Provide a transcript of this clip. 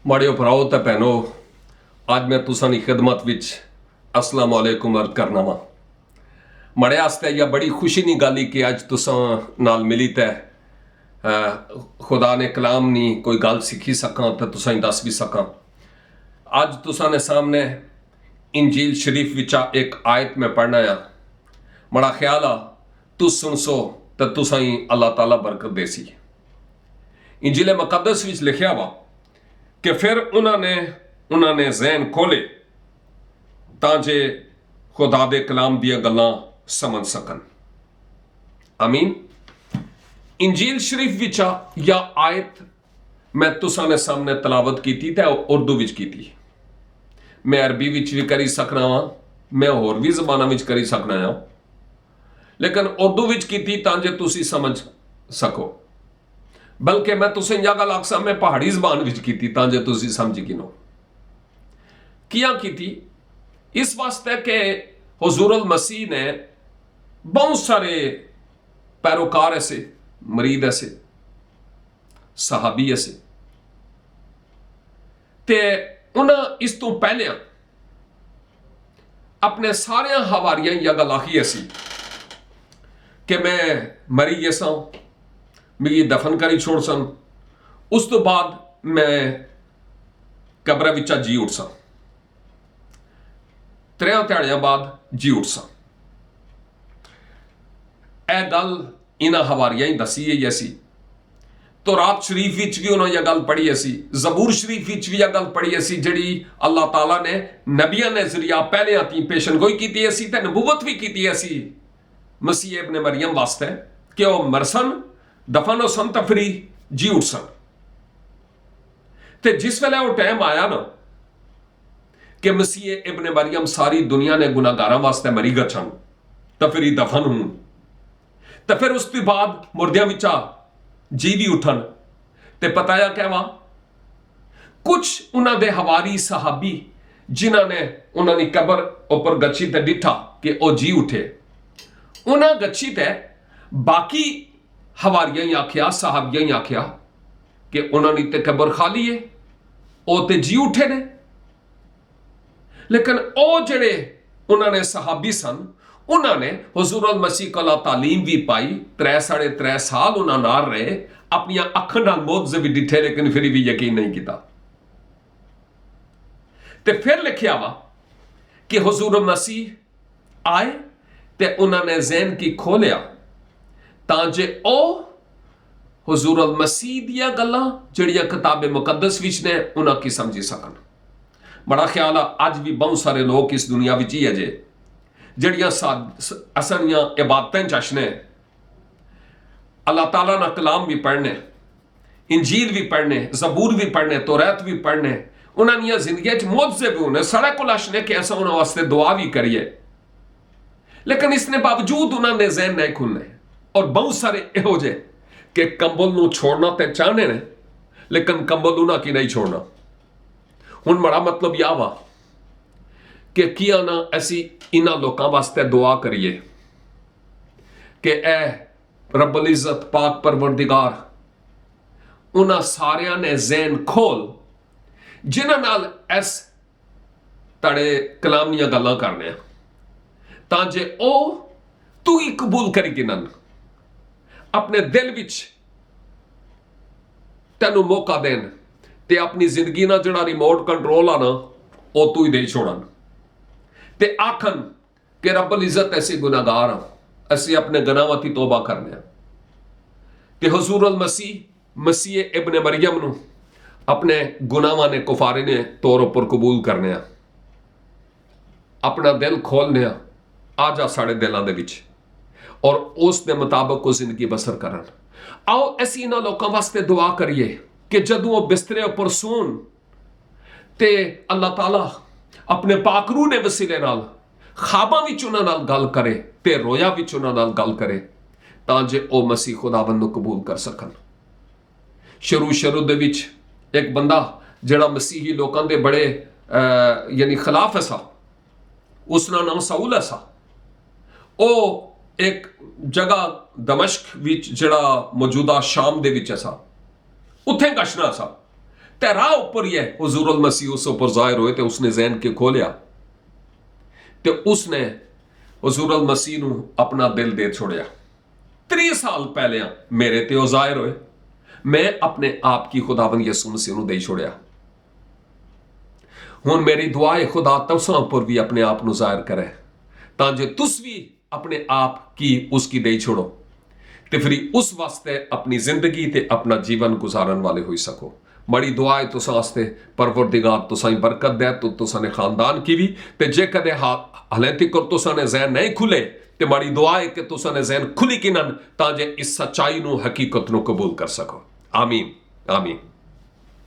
माड़ियो भराओ ते भैनो, अज मैं तुसां दी खिदमत विच अस्सलाम वालेकुम अर्ज करना वा। मड़े आस्ते या बड़ी खुशी नी गल कि अज तुसां नाल मिली ते खुदा ने कलाम नी कोई गल सीखी सकां ते तुसां गी दस भी सकां। अज तुसां ने सामने इंजील शरीफ विचा एक आयत में पढ़ना आ। बड़ा ख्याल आ तुस सुनसो ते तुसां गी अल्लाह ताला बरकत देसी। इंजील मुकद्दस विच लिखिया वा कि फिर उन्होंने जहन खोले ताजे खुदा दे कलाम दियां गल्लां समझ सकन। आमीन। इंजील शरीफ विचा या आयत मैं तुसां ने सामने तलावत की थी, उर्दू विच की थी। मैं अरबी विच भी करी सकना वा, मैं होर भी जबाना विच करी सकना आ, लेकिन उर्दू विच की थी ताजे तुसी समझ सको। बल्कि मैं तुसें यह गल आखसा मैं पहाड़ी जबान विच की थी ताजे तुसी समझ गिनो। किया की थी? इस वास्ते कि हुजूरुल मसीह ने बहुत सारे पैरोकार ऐसे, मरीद ऐसे, सहाबी ऐसे ते उन्हें इस तो पहले अपने सारे हवारियां यह गल आखी ऐसी कि मैं मरी गया, मिगी दफन करी छोड़ सन, उस तो बाद मैं कब्र विचा जी उठ सा, 3 ध्याड़ियां बाद जी उठ सा। यह गल इन्हां हवारियां ही दसी है ऐसी। तो रात शरीफ विच भी उन्होंने यह गल पढ़ी ऐसी, जबूर शरीफ विच भी यह गल पढ़ी ऐसी जिहड़ी अल्लाह ताला ने नबियां ने जरिया पहले आती पेशनगोई की ऐसी ते नबूवत भी की ऐसी मसीह इब्ने मरियम वास्ते कि वह मरसन, दफन हो सन, तफरी जी उठ सन। ते जिस वेले वो टाइम आया ना कि मसीह इब्ने मरियम सारी दुनिया ने गुनाहगारां वास्ते मरी गछन, तफरी दफन हूं, तो फिर उसके बाद मुर्दियां विचा जी भी उठन। ते पताया कहवा कुछ उन्होंने दे हवारी सहाबी जिन्होंने उन्होंने कबर उपर गच्छी ते डिठा कि वह जी उठे, उन्हें गच्छी ते बाकी हवारियां ही आख्या, सहाबियां ही आख्या कि उन्होंने तो कबर खाली है, वो तो जी उठे ने। लेकिन वो जेड़े उन्होंने सहाबी सन उन्होंने हुजूरुल मसीह को तालीम भी पाई, 3.5 साल उन्होंने नाल रहे, अपनी अखां नाल मोअज़्ज़े भी डिठे, लेकिन फिर भी यकीन नहीं किया। ते फिर लिखिया वा कि हुजूर मसीह आए ते उन्होंने ज़हन की खोलिया ताजे ओ हुजूरुल मसीह दियां गल्लां जिहड़ियां किताब मुकद्दस विच ने उन्हां की समझी सकन। बड़ा ख्याल आ अज भी बहुत सारे लोग इस दुनिया विच ही अजे जिहड़ियां असलियां इबादतें च अशने, अल्लाह ताला ना कलाम भी पढ़ने, इंजील भी पढ़ने, जबूर भी पढ़ने, तौरात भी पढ़ने, उन्होंने जिंदगी मुअज़्ज़े भी होने, साढ़े को अशने कि अस उन्होंने वास्ते दुआ भी करिए, लेकिन इसने बावजूद उन्होंने ज़हन नहीं खुलने। और बहुत सारे इहो जे कि कंबल नूं छोड़ना तो चाहने ने, लेकिन कंबल उन्होंने की नहीं छोड़ना। हुण बड़ा मतलब यह वा कि किया ना असी इन्हां लोकां वास्ते दुआ करिए कि ए रब्बुल इज़्ज़त पाक परवरदिगार उन्हां सारियां ने ज़हन खोल जिन्हां नाल इस तड़े कलाम दीयां गल्लां करने ताजे ओ तू ही कबूल करी गिनन, अपने दिल विच तैनू मौका देन ते अपनी जिंदगी ना जिहड़ा रिमोट कंट्रोल आ ना वो तू ही दे छोड़न ते आखन कि रब्बुल इज़्ज़त ऐसे गुनाहगार हां, असी अपने गुनाहां दी तौबा करने ते हुजूरुल मसीह इब्ने मरियम नू अपने गुनाहां ने कुफारे ने तौर पर कबूल करने, अपना दिल खोलने, आ जा साढ़े दिलों दे विच और उस दे मुताबिक वो जिंदगी बसर करन। आओ असी इन्हां लोकां वास्ते दुआ करिए कि जदों वो बिस्तरे उपर सोन ते अल्लाह ताला अपने पाकरू ने वसीले नाल खाबां विच उन्हां नाल गल करे ते रोया विच उन्हां नाल गल करे ताजे ओ मसीह खुदावंद नूं कबूल कर सकन। शुरू दे विच एक बंदा जिहड़ा मसीही लोकां दे बड़े यानी खिलाफ है सा, उसका नाम साउल है सा। ओ एक जगह दमश्क विच जिहड़ा मौजूदा शाम दे विच है सा, उत्थे गशना सा ते राह उपर ही है हुजूरुल मसीह उस उपर जाहिर होए ते उसने जहन के खोलिया ते उसने हुजूरुल मसीह नू अपना दिल दे छोड़िया। 3 साल पहले मेरे ते जाहिर होए, मैं अपने आप की खुदावन यसू मसीह नू दे छोड़िया। हुण मेरी दुआ है खुदा तुसां उपर भी अपने आप नू जाहिर करे तां जे तुस भी अपने आप की उसकी दे छोड़ो ते फिर उस वास्ते अपनी जिंदगी ते अपना जीवन गुजारन वाले हो सको। बड़ी दुआ है तुसां वास्ते, परवरदिगार तुसां बरकत दे तो तुसां ने खानदान की भी ते जे कदे हले तक तुसां ने जहन नहीं खुले ते बड़ी दुआ है कि तुसां ने जहन खुली किनन तां जे इस सच्चाई नू हकीकत नू कबूल कर सको। आमीन आमीन।